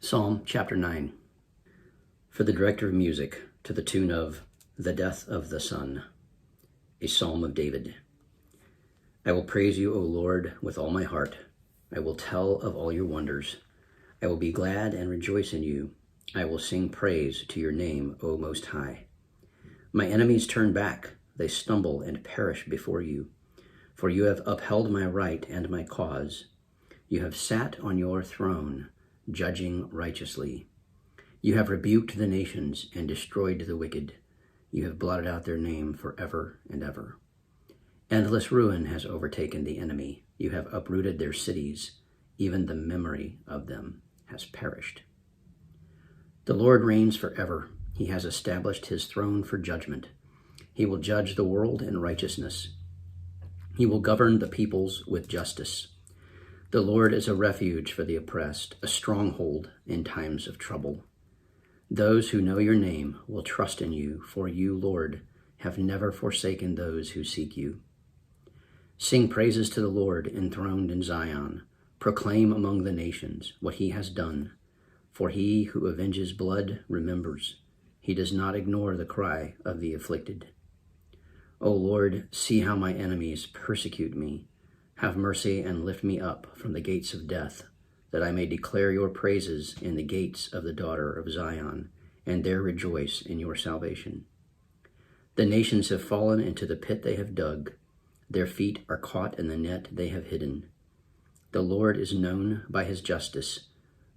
Psalm chapter 9. For the director of music, to the tune of The Death of the Son, a psalm of David. I will praise you, O Lord, with all my heart. I will tell of all your wonders. I will be glad and rejoice in you. I will sing praise to your name, O Most High. My enemies turn back, they stumble and perish before you. For you have upheld my right and my cause. You have sat on your throne, judging righteously. You have rebuked the nations and destroyed the wicked. You have blotted out their name forever and ever. Endless ruin has overtaken the enemy. You have uprooted their cities. Even the memory of them has perished. The Lord reigns forever. He has established his throne for judgment. He will judge the world in righteousness. He will govern the peoples with justice. The Lord is a refuge for the oppressed, a stronghold in times of trouble. Those who know your name will trust in you, for you, Lord, have never forsaken those who seek you. Sing praises to the Lord enthroned in Zion. Proclaim among the nations what he has done. For he who avenges blood remembers. He does not ignore the cry of the afflicted. O Lord, see how my enemies persecute me. Have mercy and lift me up from the gates of death, that I may declare your praises in the gates of the daughter of Zion, and there rejoice in your salvation. The nations have fallen into the pit they have dug. Their feet are caught in the net they have hidden. The Lord is known by his justice.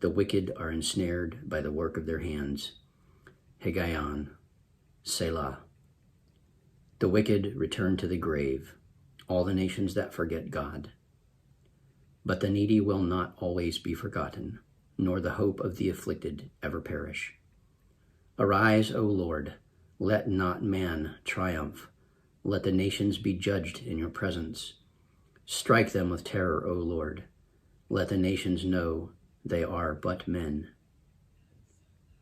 The wicked are ensnared by the work of their hands. Hegayon, Selah. The wicked return to the grave, all the nations that forget God. But the needy will not always be forgotten, nor the hope of the afflicted ever perish. Arise, O Lord, let not man triumph. Let the nations be judged in your presence. Strike them with terror, O Lord. Let the nations know they are but men.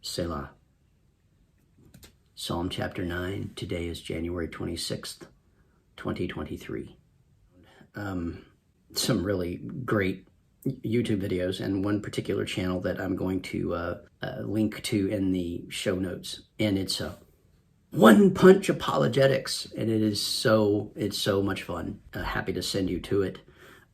Selah. Psalm chapter 9. Today is January 26th, 2023. Some really great YouTube videos, and one particular channel that I'm going to link to in the show notes, and it's One Punch Apologetics, and it's so much fun. Happy to send you to it,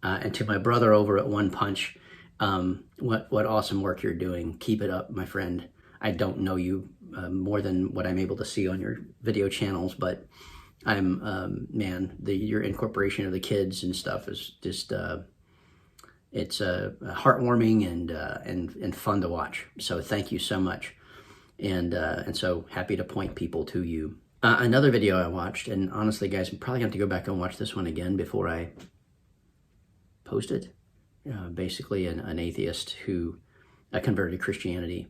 and to my brother over at One Punch. What awesome work you're doing. Keep it up, my friend. I don't know you more than what I'm able to see on your video channels, but I'm your incorporation of the kids and stuff is just it's heartwarming and fun to watch. So thank you so much, and so happy to point people to you. Another video I watched, and honestly, guys, I'm probably going to have to go back and watch this one again before I post it. Basically, an atheist who converted to Christianity,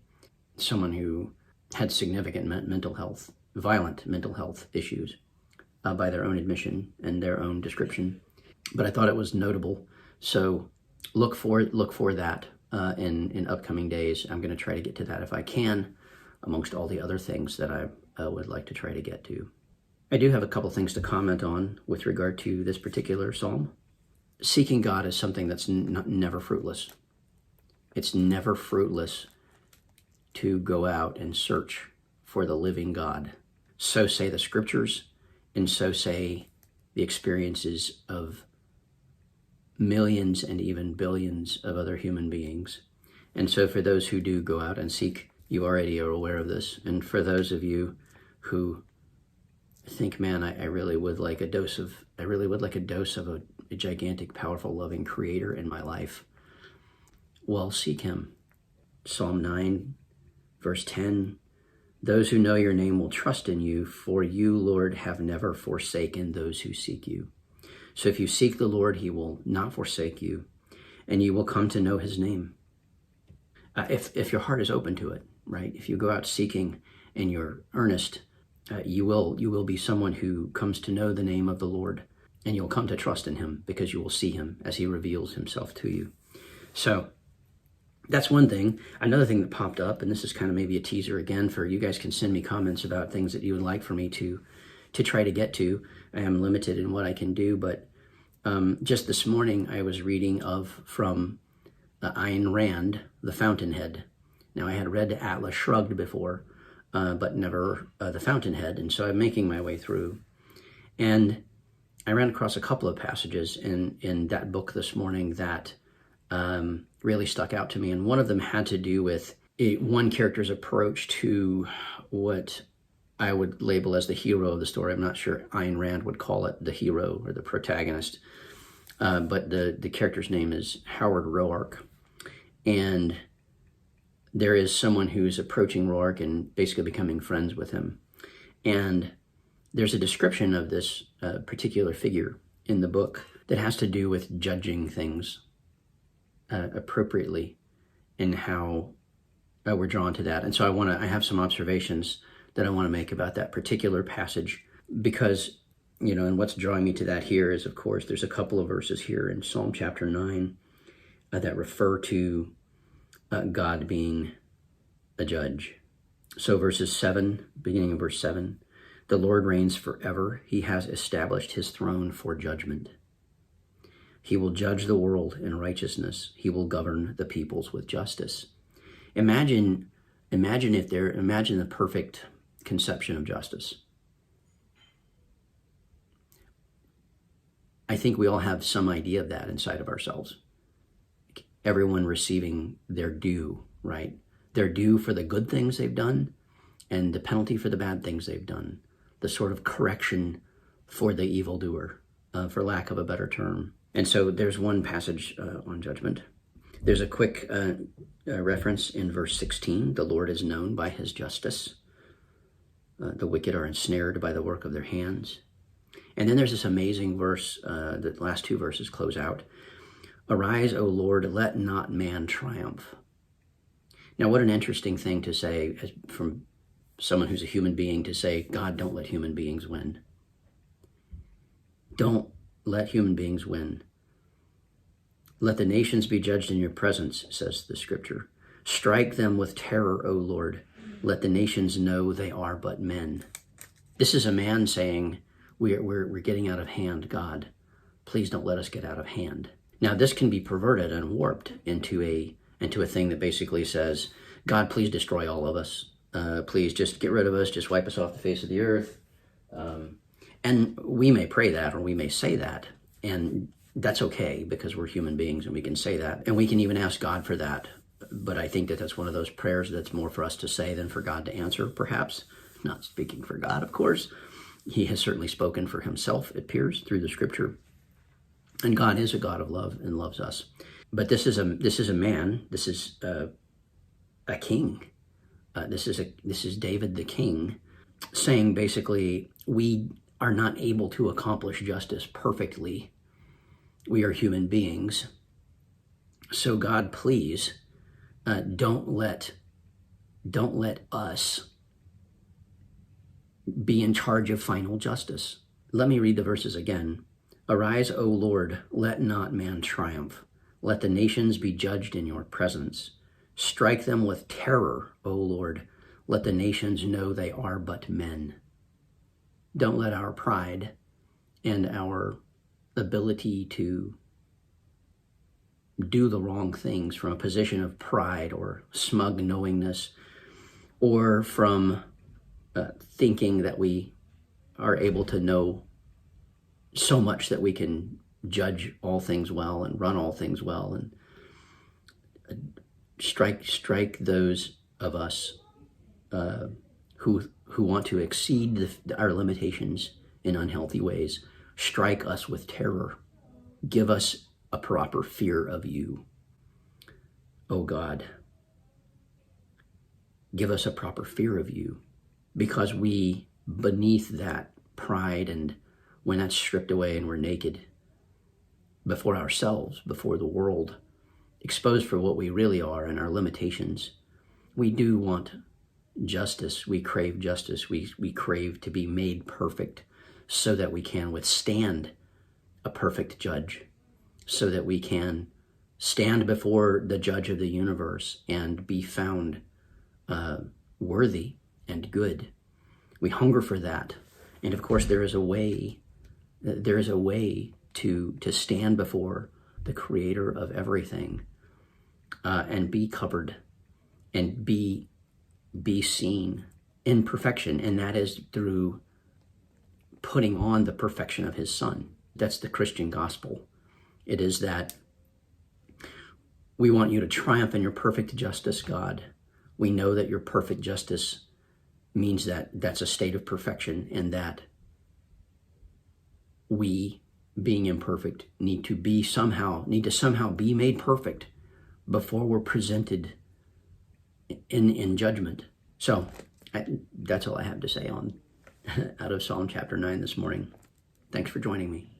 someone who had significant violent mental health issues. By their own admission and their own description, but I thought it was notable. So look for that in upcoming days. I'm going to try to get to that if I can, amongst all the other things that I would like to try to get to. I do have a couple things to comment on with regard to this particular psalm. Seeking God is something that's never fruitless. It's never fruitless to go out and search for the living God. So say the scriptures. And so say the experiences of millions and even billions of other human beings. And so for those who do go out and seek, you already are aware of this. And for those of you who think, man, I really would like a dose of a gigantic, powerful, loving creator in my life. Well, seek him. Psalm 9, verse 10. Those who know your name will trust in you, for you, Lord, have never forsaken those who seek you. So if you seek the Lord, he will not forsake you, and you will come to know his name. If your heart is open to it, right? If you go out seeking and you're earnest, you will be someone who comes to know the name of the Lord, and you'll come to trust in him because you will see him as he reveals himself to you. So that's one thing. Another thing that popped up, and this is kind of maybe a teaser again for you guys, can send me comments about things that you would like for me to try to get to. I am limited in what I can do, but just this morning I was reading from Ayn Rand, The Fountainhead, Now, I had read Atlas Shrugged before, but never The Fountainhead, and so I'm making my way through. And I ran across a couple of passages in that book this morning that really stuck out to me, and one of them had to do with one character's approach to what I would label as the hero of the story. I'm not sure Ayn Rand would call it the hero or the protagonist, but the character's name is Howard Roark. And there is someone who's approaching Roark and basically becoming friends with him. And there's a description of this particular figure in the book that has to do with judging things appropriately and how we're drawn to that. And so I have some observations that I want to make about that particular passage, because, and what's drawing me to that here is, of course, there's a couple of verses here in Psalm chapter 9 that refer to God being a judge. So verses 7, beginning of verse 7, the Lord reigns forever. He has established his throne for judgment. He will judge the world in righteousness. He will govern the peoples with justice. Imagine the perfect conception of justice. I think we all have some idea of that inside of ourselves. Everyone receiving their due, right? Their due for the good things they've done and the penalty for the bad things they've done. The sort of correction for the evildoer, for lack of a better term. And so there's one passage on judgment. There's a quick reference in verse 16. The Lord is known by his justice. The wicked are ensnared by the work of their hands. And then there's this amazing verse, the last two verses close out. Arise, O Lord, let not man triumph. Now, what an interesting thing to say from someone who's a human being, to say, God, don't let human beings win. Don't let human beings win. Let the nations be judged in your presence, says the scripture. Strike them with terror, O Lord. Let the nations know they are but men. This is a man saying, we're getting out of hand, God. Please don't let us get out of hand. Now, this can be perverted and warped into a thing that basically says, God, please destroy all of us. Please just get rid of us. Just wipe us off the face of the earth. And we may pray that, or we may say that. And that's okay, because we're human beings and we can say that. And we can even ask God for that. But I think that that's one of those prayers that's more for us to say than for God to answer, perhaps. Not speaking for God, of course. He has certainly spoken for himself, it appears, through the scripture. And God is a God of love and loves us. But this is a man. This is a king. This is David the king, saying basically, we are not able to accomplish justice perfectly. We are human beings. So God, please, don't let us be in charge of final justice. Let me read the verses again. Arise, O Lord, let not man triumph. Let the nations be judged in your presence. Strike them with terror, O Lord. Let the nations know they are but men. Don't let our pride and our ability to do the wrong things from a position of pride or smug knowingness, or from thinking that we are able to know so much that we can judge all things well and run all things well, and strike those of us who want to exceed our limitations in unhealthy ways. Strike us with terror. Give us a proper fear of you, O God. Give us a proper fear of you, because we, beneath that pride, and when that's stripped away and we're naked before ourselves, before the world, exposed for what we really are and our limitations, we do want justice. We crave justice. We crave to be made perfect so that we can withstand a perfect judge, so that we can stand before the judge of the universe and be found worthy and good. We hunger for that. And of course, there is a way to stand before the creator of everything and be covered and be seen in perfection, and that is through putting on the perfection of his Son. That's the Christian gospel. It is that we want you to triumph in your perfect justice, God. We know that your perfect justice means that that's a state of perfection, and that we, being imperfect, need to somehow be made perfect before we're presented in judgment. So that's all I have to say on out of Psalm chapter 9 this morning. Thanks for joining me.